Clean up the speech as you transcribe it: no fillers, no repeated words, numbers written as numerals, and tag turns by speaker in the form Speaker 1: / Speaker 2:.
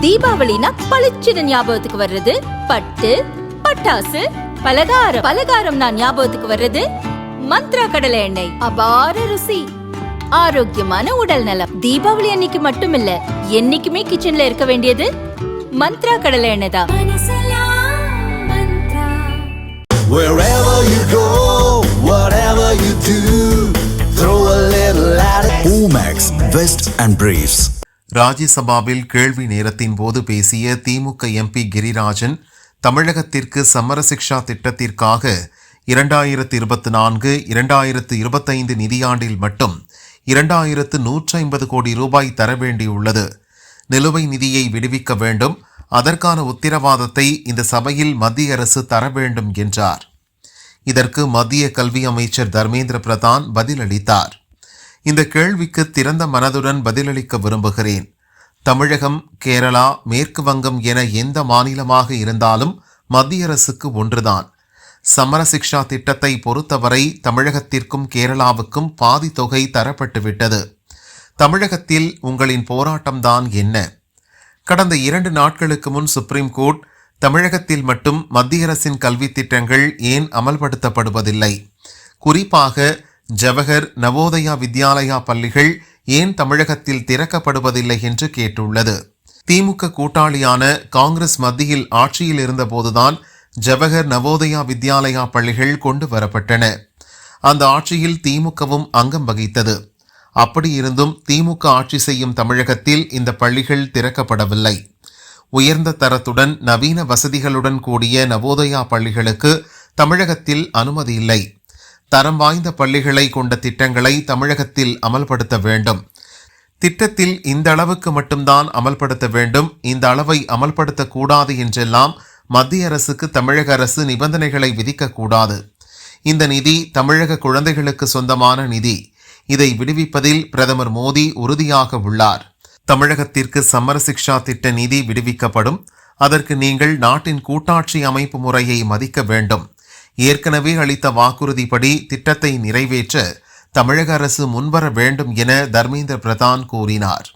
Speaker 1: தீபாவளினா பளிச்சுன்னு ஞாபகத்துக்கு வர்றது பட்டு, பட்டாசு, பலகாரம். பலகாரம்னா ஞாபகத்துக்கு வர்றது மந்த்ரா கடலை எண்ணெய். அபார ருசி, ஆரோக்கியமான உடல் நலம். தீபாவளி அன்னைக்கு மட்டும் இல்ல, என்னைக்குமே கிச்சன்ல இருக்க வேண்டியது மந்த்ரா கடலை எண்ணெய் தான்.
Speaker 2: Wherever you go, whatever you do, throw a little at it. Omax, Vest and Briefs.
Speaker 3: ராஜ்யசபாவில் கேள்வி நேரத்தின் போது பேசிய திமுக எம்பி கிரிராஜன், தமிழகத்திற்கு சமர சிக்ஷா திட்டத்திற்காக 2024-2025 நிதியாண்டில் மட்டும் 2150 கோடி ரூபாய் தர வேண்டியுள்ளது. நிலுவை நிதியை விடுவிக்க வேண்டும், அதற்கான உத்தரவாதத்தை இந்த சபையில் மத்திய அரசு தர வேண்டும் என்றார். இதற்கு மத்திய கல்வி அமைச்சர் தர்மேந்திர பிரதான் பதிலளித்தார். இந்த கேள்விக்கு திறந்த மனதுடன் பதிலளிக்க விரும்புகிறேன். தமிழகம், கேரளா, மேற்கு வங்கம் என எந்த மாநிலமாக இருந்தாலும் மத்திய அரசுக்கு ஒன்றுதான். சமர சிக்ஷா திட்டத்தை பொறுத்தவரை தமிழகத்திற்கும் கேரளாவுக்கும் பாதி தொகை தரப்பட்டுவிட்டது. தமிழகத்தில் உங்களின் போராட்டம்தான் என்ன? கடந்த 2 நாட்களுக்கு முன் சுப்ரீம் கோர்ட் தமிழகத்தில் மட்டும் மத்திய அரசின் கல்வி திட்டங்கள் ஏன் அமல்படுத்தப்படுவதில்லை, குறிப்பாக ஜவஹர், நவோதயா வித்யாலயா பள்ளிகள் ஏன் தமிழகத்தில் திறக்கப்படுவதில்லை என்று கேட்டுள்ளது. திமுக கூட்டாளியான காங்கிரஸ் மத்தியில் ஆட்சியில் இருந்தபோதுதான் ஜவஹர், நவோதயா வித்யாலயா பள்ளிகள் கொண்டு வரப்பட்டன. அந்த ஆட்சியில் திமுகவும் அங்கம் வகித்தது. அப்படி இருந்தும் திமுக ஆட்சி செய்யும் தமிழகத்தில் இந்த பள்ளிகள் திறக்கப்படவில்லை. உயர்ந்த தரத்துடன் நவீன வசதிகளுடன் கூடிய நவோதயா பள்ளிகளுக்கு தமிழகத்தில் அனுமதி இல்லை. தரம் வாய்ந்த பள்ளிகளை கொண்ட திட்டங்களை தமிழகத்தில் அமல்படுத்த வேண்டும். திட்டத்தில் இந்த அளவுக்கு மட்டும்தான் அமல்படுத்த வேண்டும், இந்த அளவை அமல்படுத்தக்கூடாது என்றெல்லாம் மத்திய அரசுக்கு தமிழக அரசு நிபந்தனைகளை விதிக்கக்கூடாது. இந்த நிதி தமிழக குழந்தைகளுக்கு சொந்தமான நிதி. இதை விடுவிப்பதில் பிரதமர் மோடி உறுதியாக உள்ளார். தமிழகத்திற்கு சமர சிக்ஷா திட்ட நிதி விடுவிக்கப்படும். அதற்கு நீங்கள் நாட்டின் கூட்டாட்சி அமைப்பு முறையை மதிக்க வேண்டும். ஏற்கனவே அளித்த வாக்குறுதிப்படி திட்டத்தை நிறைவேற்ற தமிழக அரசு முன்வர வேண்டும் என தர்மேந்திர பிரதான் கூறினார்.